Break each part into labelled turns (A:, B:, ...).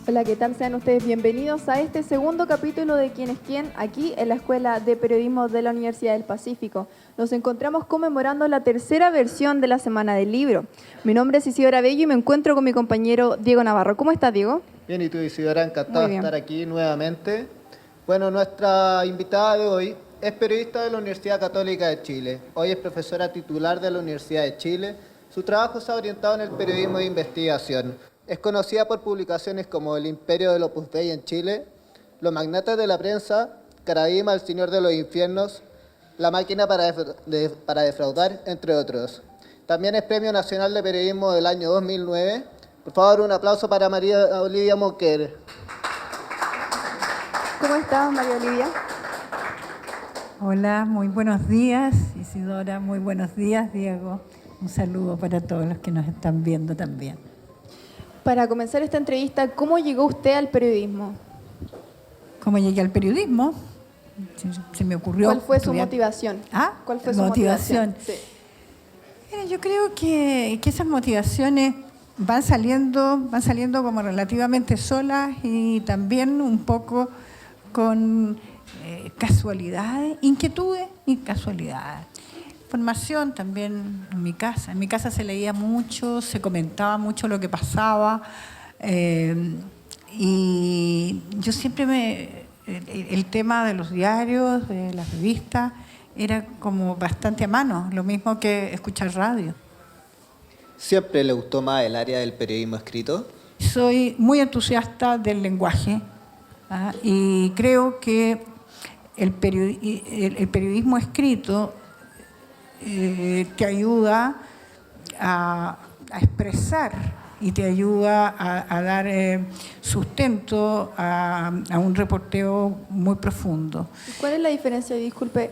A: Hola, ¿qué tal? Sean ustedes bienvenidos a este segundo capítulo de ¿Quién es quién? Aquí en la Escuela de Periodismo de la Universidad del Pacífico. Nos encontramos conmemorando la tercera versión de la Semana del Libro. Mi nombre es Isidora Bello y me encuentro con mi compañero Diego Navarro. ¿Cómo estás, Diego?
B: Bien, y tú, Isidora, encantado de estar aquí nuevamente. Bueno, nuestra invitada de hoy es periodista de la Universidad Católica de Chile. Hoy es profesora titular de la Universidad de Chile. Su trabajo se ha orientado en el periodismo de investigación. Es conocida por publicaciones como El Imperio del Opus Dei en Chile, Los Magnates de la Prensa, Caradima, El Señor de los Infiernos, La Máquina para Defraudar, entre otros. También es Premio Nacional de Periodismo del año 2009. Por favor, un aplauso para María Olivia Monquer.
A: ¿Cómo estás, María Olivia?
C: Hola, muy buenos días, Isidora, muy buenos días, Diego. Un saludo para todos los que nos están viendo también.
A: Para comenzar esta entrevista, ¿cómo llegó usted al periodismo?
C: ¿Cómo llegué al periodismo? Se me ocurrió.
A: ¿Cuál fue su motivación?
C: ¿Cuál fue su motivación?
A: Sí.
C: Mira, yo creo que esas motivaciones van saliendo como relativamente solas y también un poco con casualidades, inquietudes y casualidades. Formación también en mi casa. En mi casa se leía mucho, se comentaba mucho lo que pasaba y yo siempre el tema de los diarios, de las revistas, era como bastante a mano, lo mismo que escuchar radio.
B: ¿Siempre le gustó más el área del periodismo escrito?
C: Soy muy entusiasta del lenguaje y creo que el periodismo escrito te ayuda a expresar y te ayuda a dar sustento a un reporteo muy profundo.
A: ¿Cuál es la diferencia, disculpe,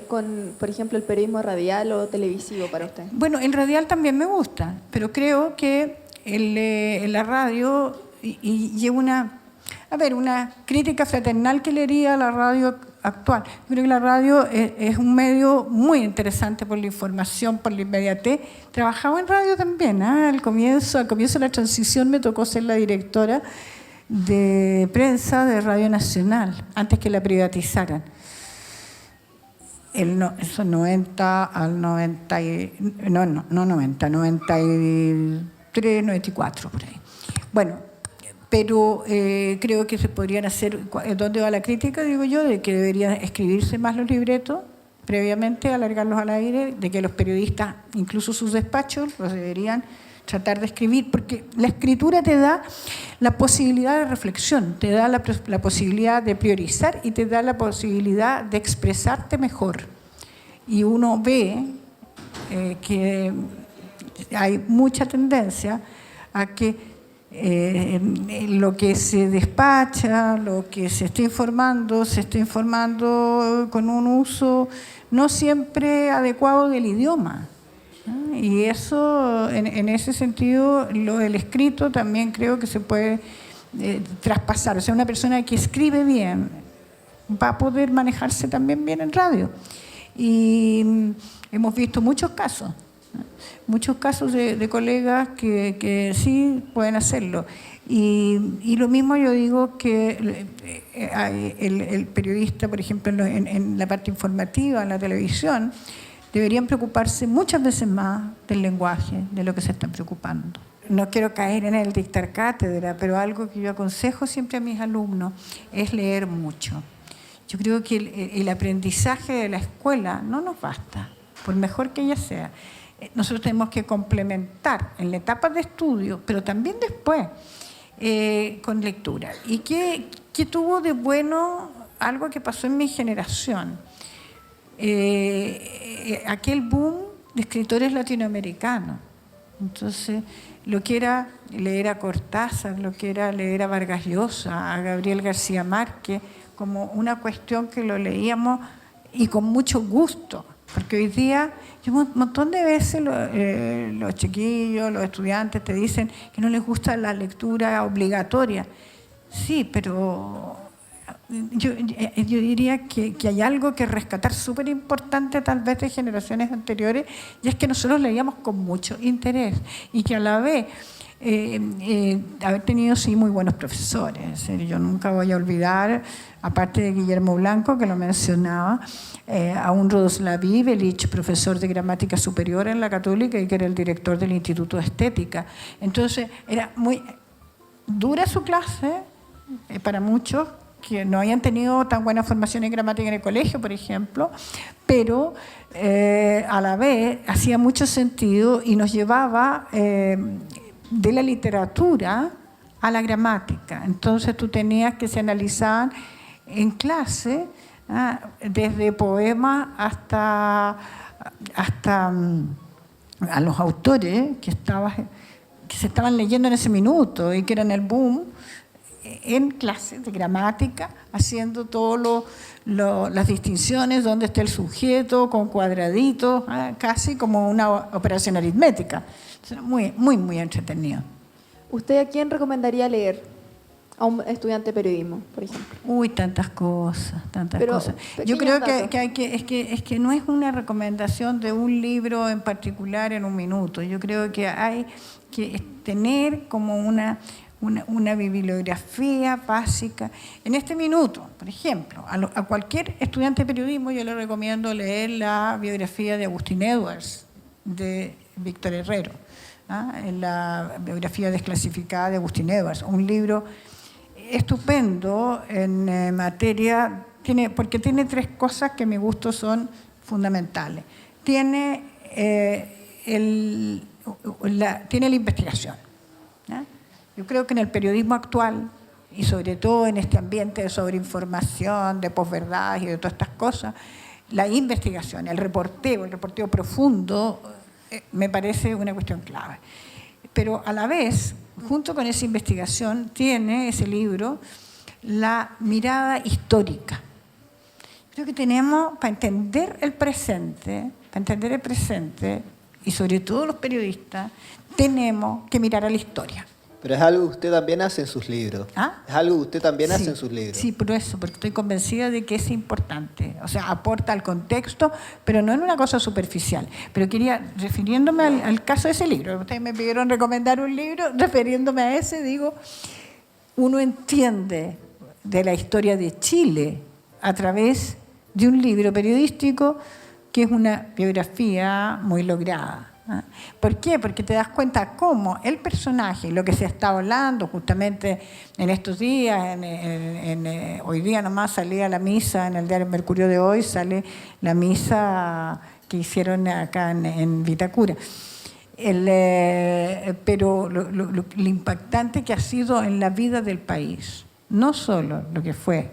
A: con, por ejemplo, el periodismo radial o televisivo para usted?
C: Bueno, el radial también me gusta, pero creo que en la radio lleva una crítica fraternal que le haría a la radio actual. Yo creo que la radio es un medio muy interesante por la información, por la inmediatez. Trabajaba en radio también, al comienzo de la transición me tocó ser la directora de prensa de Radio Nacional, antes que la privatizaran. Esos 90 al 90, no 90, 93, 94, por ahí. Bueno, pero creo que se podrían hacer, ¿dónde va la crítica? Digo yo, de que deberían escribirse más los libretos previamente, alargarlos al aire, de que los periodistas, incluso sus despachos, los deberían tratar de escribir, porque la escritura te da la posibilidad de reflexión, te da la posibilidad de priorizar y te da la posibilidad de expresarte mejor. Y uno ve que hay mucha tendencia a que lo que se despacha, lo que se está informando con un uso no siempre adecuado del idioma. Y eso, en ese sentido, lo del escrito también creo que se puede traspasar. O sea, una persona que escribe bien va a poder manejarse también bien en radio. Y hemos visto muchos casos de colegas que sí pueden hacerlo. Y lo mismo yo digo que el periodista, por ejemplo, en la parte informativa, en la televisión, deberían preocuparse muchas veces más del lenguaje, de lo que se están preocupando. No quiero caer en el dictar cátedra, pero algo que yo aconsejo siempre a mis alumnos es leer mucho. Yo creo que el aprendizaje de la escuela no nos basta, por mejor que ella sea. Nosotros tenemos que complementar en la etapa de estudio, pero también después, con lectura. ¿Y qué tuvo de bueno algo que pasó en mi generación? Aquel boom de escritores latinoamericanos. Entonces, lo que era leer a Cortázar, lo que era leer a Vargas Llosa, a Gabriel García Márquez, como una cuestión que lo leíamos y con mucho gusto. Porque hoy día, un montón de veces los chiquillos, los estudiantes te dicen que no les gusta la lectura obligatoria. Sí, pero yo diría que hay algo que rescatar súper importante tal vez de generaciones anteriores, y es que nosotros leíamos con mucho interés y que a la vez haber tenido sí muy buenos profesores. Yo nunca voy a olvidar, aparte de Guillermo Blanco, que lo mencionaba, a un Rodoslav Ivelich, profesor de gramática superior en la Católica y que era el director del Instituto de Estética. Entonces era muy dura su clase para muchos que no hayan tenido tan buena formación en gramática en el colegio, por ejemplo, pero a la vez hacía mucho sentido y nos llevaba de la literatura a la gramática. Entonces tú tenías que se analizaban en clase, desde poemas hasta a los autores que se estaban leyendo en ese minuto y que eran el boom, en clases de gramática, haciendo todas las distinciones, dónde está el sujeto, con cuadraditos, casi como una operación aritmética. Muy, muy, muy entretenido.
A: ¿Usted a quién recomendaría leer? A un estudiante de periodismo, por ejemplo.
C: Uy, tantas cosas, tantas cosas. Yo creo que no es una recomendación de un libro en particular en un minuto. Yo creo que hay que tener como una bibliografía básica. En este minuto, por ejemplo, a cualquier estudiante de periodismo yo le recomiendo leer la biografía de Agustín Edwards, de Víctor Herrero, la biografía desclasificada de Agustín Edwards, un libro estupendo en materia, porque tiene tres cosas que a mi gusto son fundamentales. Tiene la investigación. Yo creo que en el periodismo actual, y sobre todo en este ambiente de sobreinformación, de posverdad y de todas estas cosas, la investigación, el reporteo profundo, me parece una cuestión clave. Pero a la vez, junto con esa investigación, tiene ese libro la mirada histórica. Creo que tenemos, para entender el presente, y sobre todo los periodistas, tenemos que mirar a la historia.
B: Pero es algo que usted también hace en sus libros. Es algo que usted también hace en sus libros.
C: Sí, por eso, porque estoy convencida de que es importante. O sea, aporta al contexto, pero no en una cosa superficial. Pero quería, refiriéndome al caso de ese libro, ustedes me pidieron recomendar un libro, refiriéndome a ese, digo, uno entiende de la historia de Chile a través de un libro periodístico que es una biografía muy lograda. ¿Por qué? Porque te das cuenta cómo el personaje, lo que se está hablando justamente en estos días, hoy día nomás salía la misa, en el diario Mercurio de hoy sale la misa que hicieron acá en Vitacura. Pero lo impactante que ha sido en la vida del país, no solo lo que fue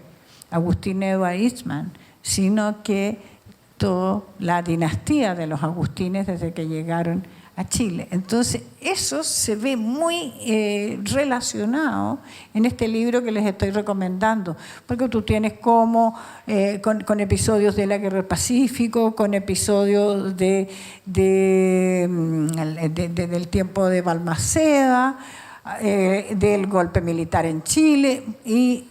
C: Agustín Edward Eastman, sino que toda la dinastía de los agustines desde que llegaron a Chile. Entonces, eso se ve muy relacionado en este libro que les estoy recomendando, porque tú tienes como, con episodios de la Guerra del Pacífico, con episodios del tiempo de Balmaceda, del golpe militar en Chile, y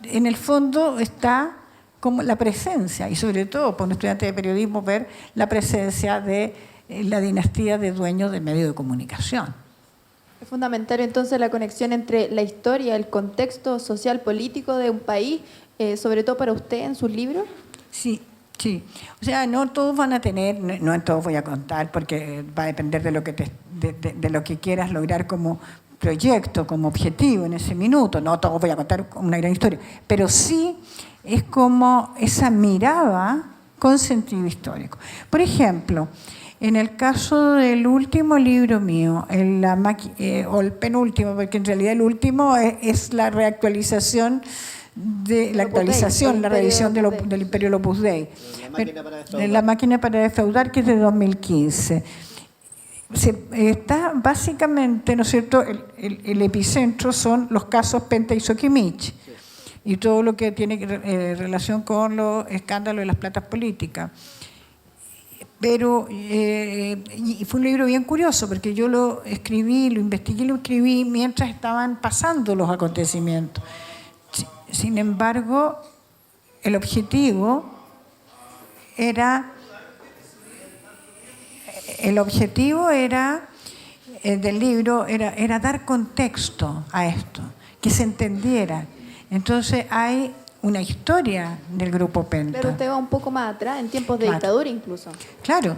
C: en el fondo está como la presencia, y sobre todo para un estudiante de periodismo, ver la presencia de la dinastía de dueños de medios de comunicación.
A: Es fundamental entonces la conexión entre la historia, el contexto social, político de un país, sobre todo para usted en sus libros.
C: Sí. O sea, no todos van a tener, no en todos voy a contar, porque va a depender de lo que quieras lograr como proyecto, como objetivo en ese minuto. No todos voy a contar una gran historia, pero sí es como esa mirada con sentido histórico. Por ejemplo, en el caso del último libro mío, o el penúltimo, porque en realidad el último es la reactualización, la revisión del Imperio del Opus Dei. La máquina para defraudar, que es de 2015. Está básicamente, ¿no es cierto?, el epicentro son los casos Penta y Soquimich, y todo lo que tiene relación con los escándalos de las platas políticas. Pero y fue un libro bien curioso, porque yo lo escribí, lo investigué, lo escribí mientras estaban pasando los acontecimientos. Sin embargo, el objetivo era del libro era dar contexto a esto, que se entendiera. Entonces hay una historia del Grupo Penta.
A: Pero usted va un poco más atrás, en tiempos de dictadura incluso.
C: Claro,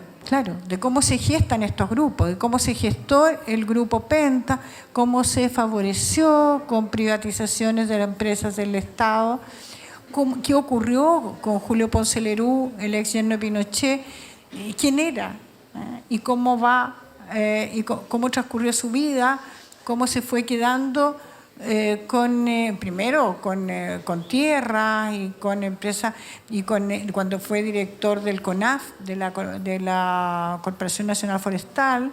C: de cómo se gestan estos grupos, de cómo se gestó el Grupo Penta, cómo se favoreció con privatizaciones de las empresas del Estado, qué ocurrió con Julio Ponce Lerú, el ex yerno de Pinochet, quién era, y cómo va, y cómo transcurrió su vida, cómo se fue quedando primero con tierra y con empresas, y cuando fue director del CONAF, de la Corporación Nacional Forestal,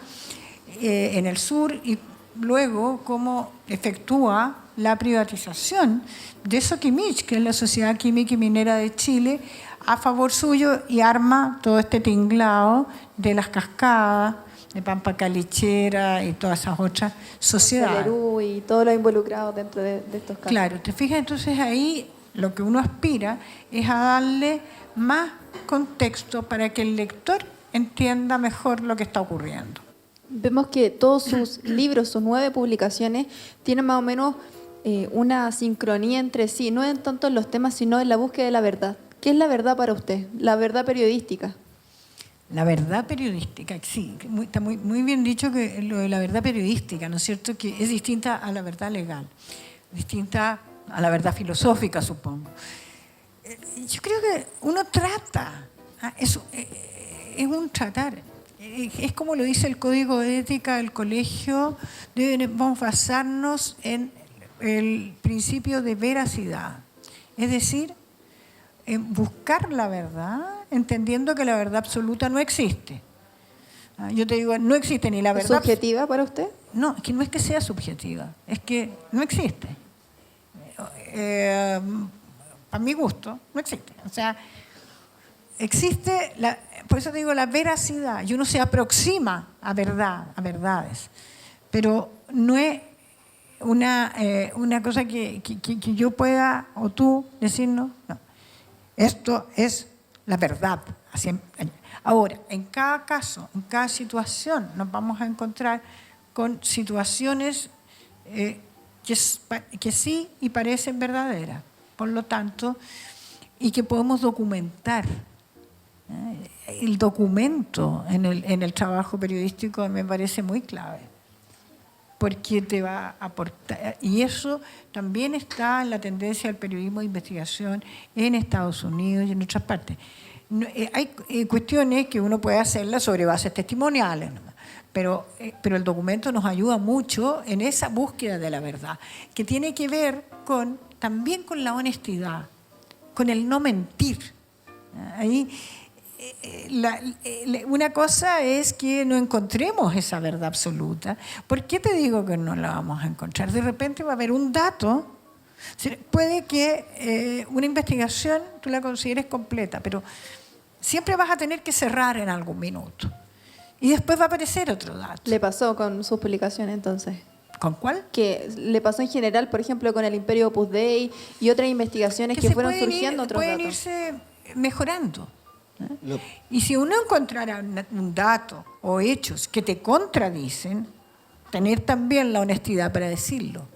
C: en el sur, y luego cómo efectúa la privatización de Soquimich, que es la Sociedad Química y Minera de Chile, a favor suyo, y arma todo este tinglado de las cascadas, de Pampa Calichera y todas esas otras sociedades.
A: Y todos los involucrados dentro de estos casos.
C: Claro, te fijas, entonces ahí lo que uno aspira es a darle más contexto para que el lector entienda mejor lo que está ocurriendo.
A: Vemos que todos sus libros, sus 9 publicaciones, tienen más o menos una sincronía entre sí, no en tanto en los temas, sino en la búsqueda de la verdad. ¿Qué es la verdad para usted? La verdad periodística.
C: La verdad periodística, sí, está muy bien dicho que lo de la verdad periodística, ¿no es cierto?, que es distinta a la verdad legal, distinta a la verdad filosófica, supongo. Yo creo que uno trata, es un tratar, es como lo dice el Código de Ética del colegio, debemos basarnos en el principio de veracidad, es decir, en buscar la verdad, entendiendo que la verdad absoluta no existe. Yo te digo, no existe ni la verdad...
A: ¿Es subjetiva para usted?
C: No, es que no es que sea subjetiva, es que no existe. A mi gusto, no existe. O sea, existe, por eso te digo, la veracidad, y uno se aproxima a verdades, pero no es una cosa que yo pueda, o tú, decirnos, no. Esto es la verdad. Ahora, en cada caso, en cada situación, nos vamos a encontrar con situaciones que sí y parecen verdaderas, por lo tanto, y que podemos documentar. El documento en el trabajo periodístico me parece muy clave, porque te va a aportar, y eso también está en la tendencia del periodismo de investigación en Estados Unidos y en otras partes. Hay cuestiones que uno puede hacerlas sobre bases testimoniales, pero el documento nos ayuda mucho en esa búsqueda de la verdad, que tiene que ver también con la honestidad, con el no mentir. Ahí, una cosa es que no encontremos esa verdad absoluta. ¿Por qué te digo que no la vamos a encontrar? De repente va a haber un dato, puede que una investigación tú la consideres completa, pero siempre vas a tener que cerrar en algún minuto. Y después va a aparecer otro dato.
A: ¿Le pasó con sus publicaciones entonces?
C: ¿Con cuál?
A: Que le pasó en general, por ejemplo, con el Imperio Opus Dei y otras investigaciones que fueron surgiendo otros datos.
C: Pueden irse mejorando. Y si uno encontrara un dato o hechos que te contradicen, tener también la honestidad para decirlo.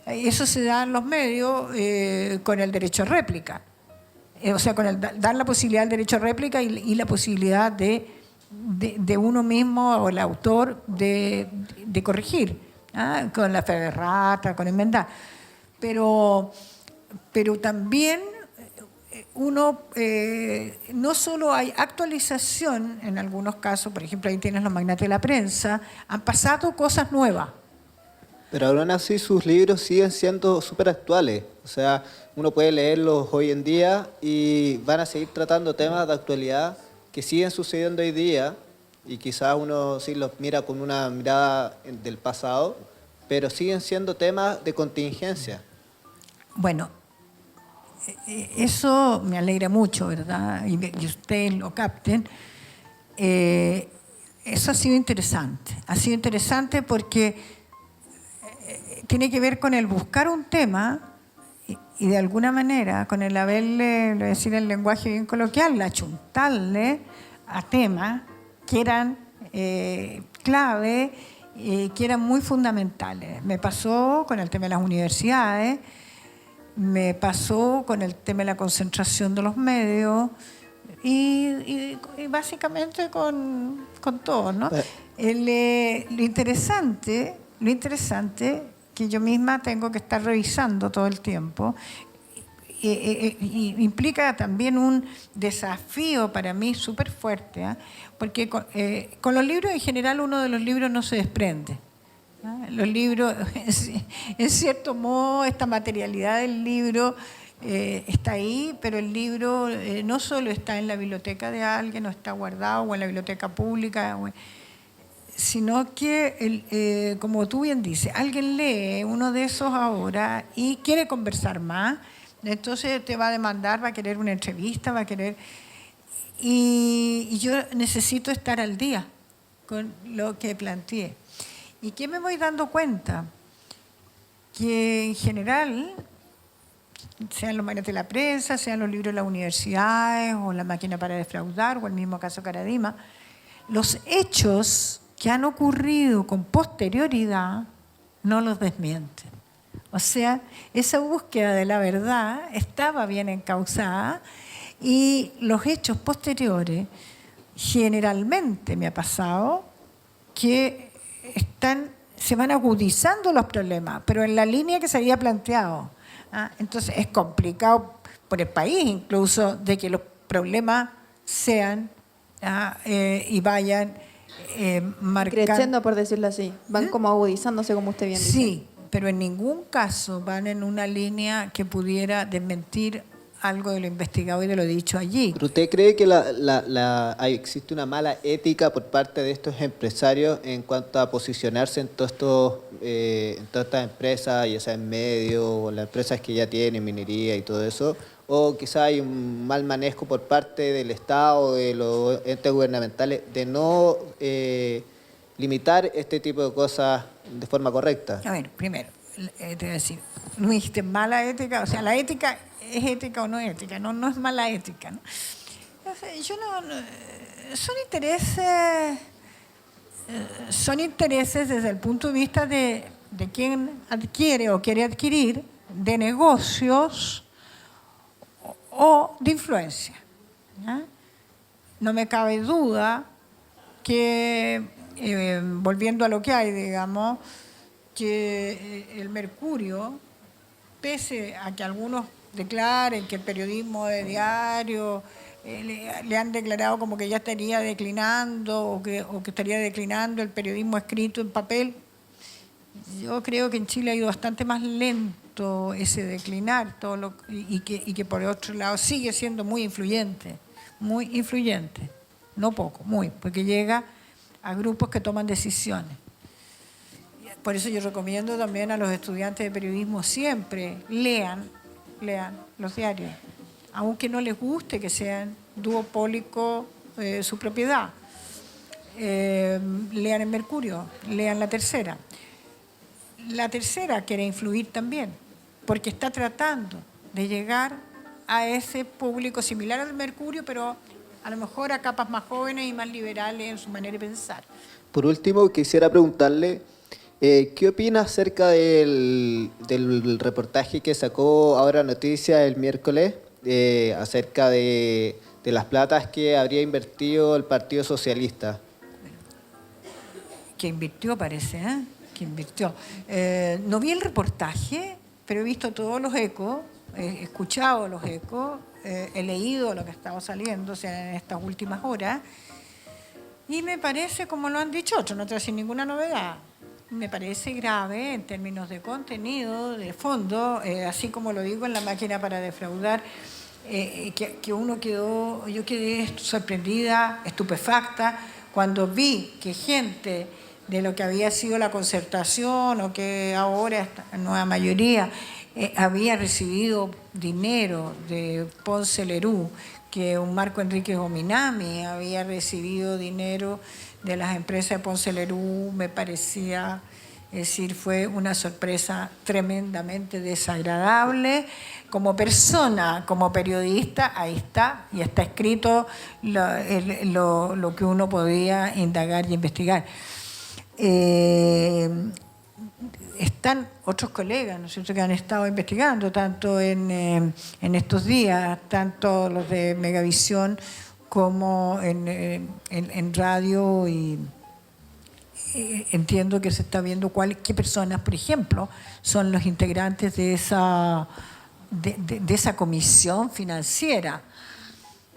C: Eso se da en los medios con el derecho a réplica. O sea, con dar la posibilidad del derecho a réplica y la posibilidad de uno mismo o el autor de corregir, con la fe de rata, con enmendar. Pero también uno, no solo hay actualización en algunos casos, por ejemplo, ahí tienes los magnates de la prensa, han pasado cosas nuevas.
B: Pero aún así sus libros siguen siendo súper actuales. O sea, uno puede leerlos hoy en día y van a seguir tratando temas de actualidad que siguen sucediendo hoy día, y quizás uno sí los mira con una mirada del pasado, pero siguen siendo temas de contingencia.
C: Bueno, eso me alegra mucho, ¿verdad? Y ustedes lo capten. Eso ha sido interesante. Ha sido interesante porque tiene que ver con el buscar un tema y de alguna manera, con el haberle, lo voy a decir en lenguaje bien coloquial, achuntarle a temas que eran clave que eran muy fundamentales. Me pasó con el tema de las universidades, me pasó con el tema de la concentración de los medios y básicamente con todo, ¿no? Lo interesante que yo misma tengo que estar revisando todo el tiempo, implica también un desafío para mí súper fuerte, ¿eh? Porque con los libros en general uno de los libros no se desprende. Los libros, en cierto modo, esta materialidad del libro está ahí, pero el libro no solo está en la biblioteca de alguien, no está guardado o en la biblioteca pública, sino que, como tú bien dices, alguien lee uno de esos ahora y quiere conversar más, entonces te va a demandar, va a querer una entrevista, va a querer... Y yo necesito estar al día con lo que planteé. ¿Y qué me voy dando cuenta? Que en general, sean los manuales de la prensa, sean los libros de las universidades, o la máquina para defraudar, o el mismo caso Caradima, los hechos que han ocurrido con posterioridad no los desmienten. O sea, esa búsqueda de la verdad estaba bien encauzada y los hechos posteriores, generalmente me ha pasado que se van agudizando los problemas, pero en la línea que se había planteado. Entonces es complicado por el país incluso de que los problemas sean y vayan marcando.
A: Creciendo, por decirlo así. Van como agudizándose, como usted bien dice.
C: Sí, pero en ningún caso van en una línea que pudiera desmentir algo de lo investigado y de lo dicho allí.
B: ¿Pero usted cree que existe una mala ética por parte de estos empresarios en cuanto a posicionarse en todas estas empresas, ya sea en medios o las empresas que ya tienen minería y todo eso? ¿O quizá hay un mal manejo por parte del Estado, de los entes gubernamentales, de no limitar este tipo de cosas de forma correcta?
C: A ver, primero, te voy a decir, no dijiste mala ética, o sea, la ética es ética o no ética, no es mala ética, ¿no? Son intereses desde el punto de vista de quien adquiere o quiere adquirir, de negocios o de influencia, ¿ya? No me cabe duda que, volviendo a lo que hay, digamos, que el mercurio, pese a que algunos declaren que el periodismo de diario le han declarado como que ya estaría declinando o que estaría declinando el periodismo escrito en papel, yo creo que en Chile ha ido bastante más lento ese declinar y que por otro lado sigue siendo muy influyente, no poco, muy, porque llega a grupos que toman decisiones. Por eso yo recomiendo también a los estudiantes de periodismo siempre lean los diarios, aunque no les guste que sean duopólicos su propiedad. Lean el Mercurio, lean La Tercera. La Tercera quiere influir también, porque está tratando de llegar a ese público similar al Mercurio, pero a lo mejor a capas más jóvenes y más liberales en su manera de pensar.
B: Por último, quisiera preguntarle, ¿qué opina acerca del reportaje que sacó Ahora Noticias el miércoles acerca de las platas que habría invertido el Partido Socialista?
C: Que invirtió, parece, que invirtió. No vi el reportaje, pero he visto todos los ecos, he escuchado los ecos, he leído lo que estaba saliendo, o sea, en estas últimas horas, y me parece, como lo han dicho otros, no trae sin ninguna novedad. Me parece grave en términos de contenido, de fondo, así como lo digo en La Máquina para Defraudar, que yo quedé sorprendida, estupefacta, cuando vi que gente de lo que había sido la concertación o que ahora esta nueva mayoría había recibido dinero de Ponce Lerú, que un Marco Enrique Gominami había recibido dinero de las empresas de Ponce Lerú, me parecía, es decir, fue una sorpresa tremendamente desagradable. Como persona, como periodista, ahí está, y está escrito lo que uno podía indagar y investigar. Están otros colegas, ¿no es cierto?, que han estado investigando, tanto en estos días, tanto los de Megavisión como en radio, y entiendo que se está viendo qué personas, por ejemplo, son los integrantes de esa comisión financiera.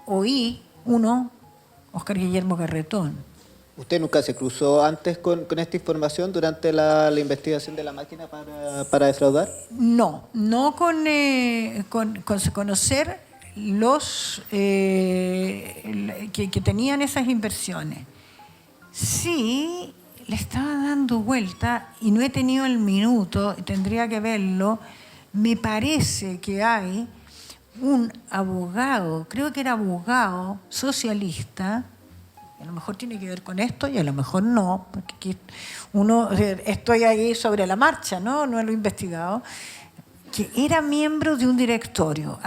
C: Oí uno, Oscar Guillermo Garretón.
B: ¿Usted nunca se cruzó antes con esta información durante la investigación de la máquina para defraudar?
C: No con conocer los que tenían esas inversiones. Sí, le estaba dando vuelta y no he tenido el minuto, tendría que verlo. Me parece que hay un abogado, creo que era abogado socialista, a lo mejor tiene que ver con esto y a lo mejor no, porque aquí estoy ahí sobre la marcha, no lo he investigado, que era miembro de un directorio,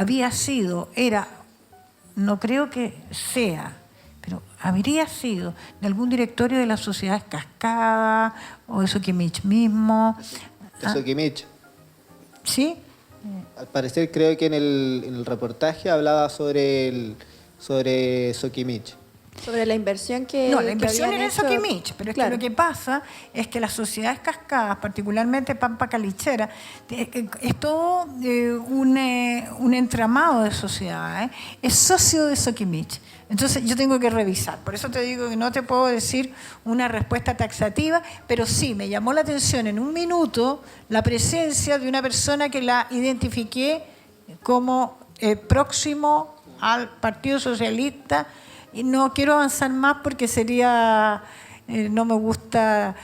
C: no creo que sea, pero habría sido de algún directorio de las sociedades Cascada o de Sokimich mismo.
B: Sokimich.
C: ¿Sí?
B: Al parecer creo que en el reportaje hablaba sobre Sokimich.
A: Sobre la inversión que
C: No, la inversión era en
A: hecho...
C: Sokimich, pero
A: claro.
C: es que lo que pasa es que las sociedades Cascadas, particularmente Pampa Calichera, es todo un entramado de sociedades, es socio de Sokimich. Entonces yo tengo que revisar, por eso te digo que no te puedo decir una respuesta taxativa, pero sí me llamó la atención en un minuto la presencia de una persona que la identifiqué como próximo al Partido Socialista. Y no quiero avanzar más porque no me gusta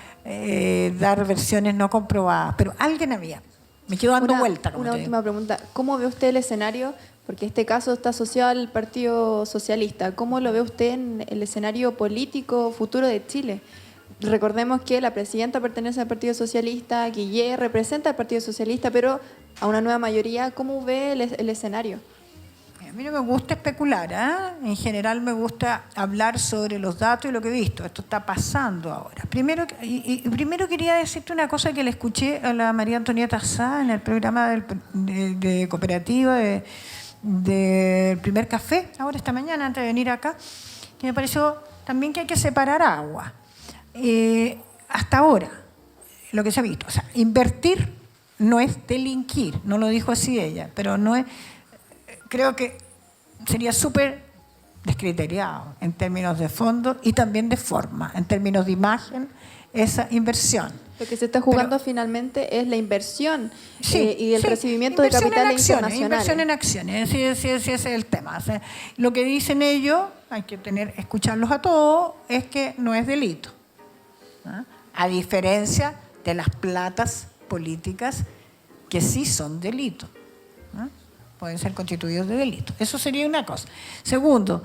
C: dar versiones no comprobadas, pero alguien había. Me quedo dando vuelta.
A: Una última pregunta. ¿Cómo ve usted el escenario? Porque este caso está asociado al Partido Socialista. ¿Cómo lo ve usted en el escenario político futuro de Chile? Recordemos que la presidenta pertenece al Partido Socialista, Guillé representa al Partido Socialista, pero a una nueva mayoría. ¿Cómo ve el escenario?
C: A mí no me gusta especular, En general me gusta hablar sobre los datos y lo que he visto. Esto está pasando ahora. Primero quería decirte una cosa que le escuché a la María Antonieta Sá en el programa de cooperativa del Primer Café, ahora esta mañana, antes de venir acá, que me pareció también que hay que separar agua. Hasta ahora, lo que se ha visto, o sea, invertir no es delinquir, no lo dijo así ella, pero no es... Creo que sería súper descriteriado en términos de fondo y también de forma, en términos de imagen, esa inversión.
A: Lo que se está jugando finalmente es la inversión y el recibimiento de
C: inversión
A: capitales internacionales.
C: Inversión en acciones, sí, ese es el tema. O sea, lo que dicen ellos, hay que escucharlos a todos, es que no es delito. A diferencia de las platas políticas que sí son delito. Pueden ser constituidos de delito. Eso sería una cosa. Segundo,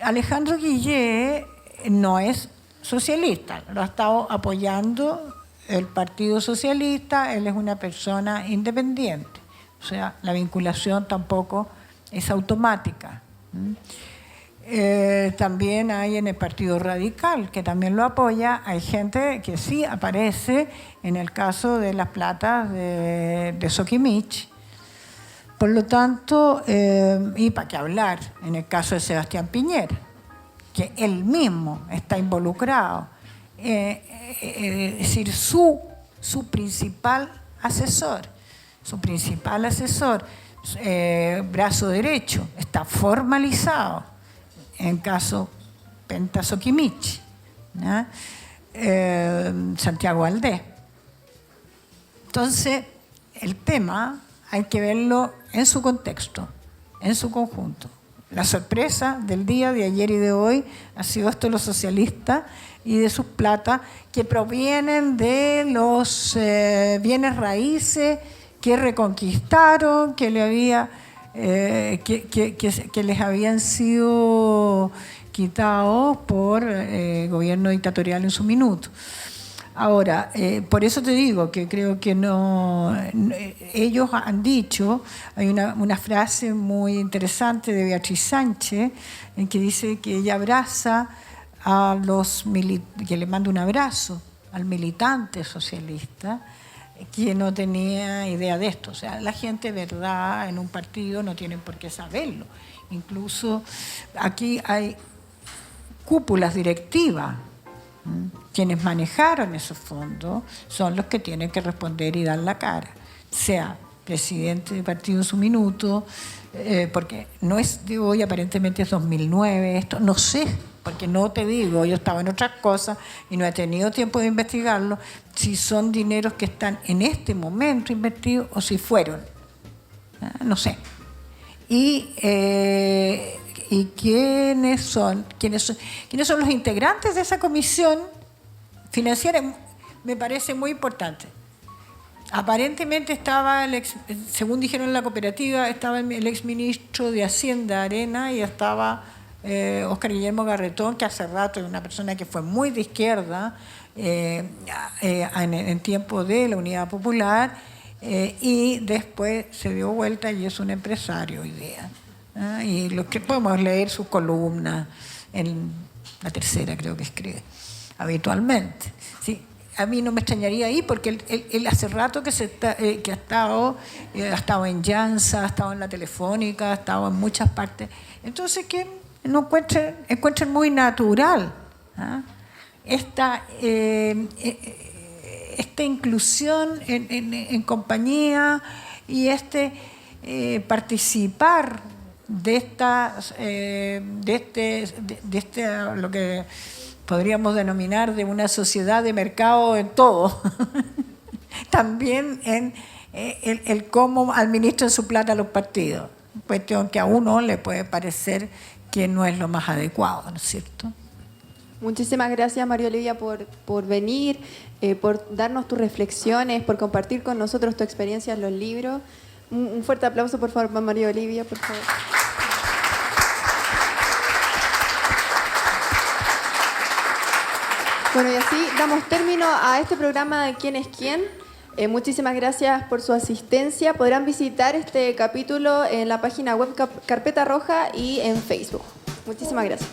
C: Alejandro Guillé no es socialista, lo ha estado apoyando el Partido Socialista, él es una persona independiente, o sea, la vinculación tampoco es automática. También hay en el Partido Radical, que también lo apoya, hay gente que sí aparece en el caso de las platas de Sokimich. Por lo tanto, y para qué hablar en el caso de Sebastián Piñera, que él mismo está involucrado, es decir, su principal asesor, brazo derecho, está formalizado en caso Penta Sokimich, Santiago Valdés. Entonces, el tema hay que verlo en su contexto, en su conjunto. La sorpresa del día de ayer y de hoy ha sido esto de los socialistas y de sus platas que provienen de los bienes raíces que reconquistaron, que les habían sido quitados por gobierno dictatorial en su minuto. Ahora, por eso te digo que creo que no. Ellos han dicho, hay una frase muy interesante de Beatriz Sánchez, en que dice que ella abraza a los militares, que le manda un abrazo al militante socialista, que no tenía idea de esto. O sea, la gente, verdad, en un partido no tienen por qué saberlo. Incluso aquí hay cúpulas directivas. Quienes manejaron esos fondos son los que tienen que responder y dar la cara, sea presidente de partido en su minuto, porque no es de hoy, aparentemente es 2009, esto no sé, porque no te digo, yo estaba en otras cosas y no he tenido tiempo de investigarlo, si son dineros que están en este momento invertidos o si fueron, no sé. Y quiénes son los integrantes de esa comisión financiera, me parece muy importante. Aparentemente estaba, según dijeron en la cooperativa, estaba el exministro de Hacienda, Arena, y estaba Óscar Guillermo Garretón, que hace rato es una persona que fue muy de izquierda en tiempo de la Unidad Popular, y después se dio vuelta y es un empresario hoy día. Y lo que podemos leer sus columnas en La Tercera, creo que escribe habitualmente. ¿Sí? A mí no me extrañaría ahí porque él hace rato que ha estado en Llanza, ha estado en la Telefónica, ha estado en muchas partes. Entonces, que no encuentren muy natural esta inclusión en compañía y participar de lo que podríamos denominar de una sociedad de mercado en todo. También en el cómo administran su plata los partidos. Cuestión que a uno le puede parecer que no es lo más adecuado, ¿no es cierto?
A: Muchísimas gracias, María Olivia, por venir, por darnos tus reflexiones, por compartir con nosotros tu experiencia en los libros. Un fuerte aplauso, por favor, para María Olivia, por favor. Bueno, y así damos término a este programa de ¿Quién es quién? Muchísimas gracias por su asistencia. Podrán visitar este capítulo en la página web Carpeta Roja y en Facebook. Muchísimas gracias.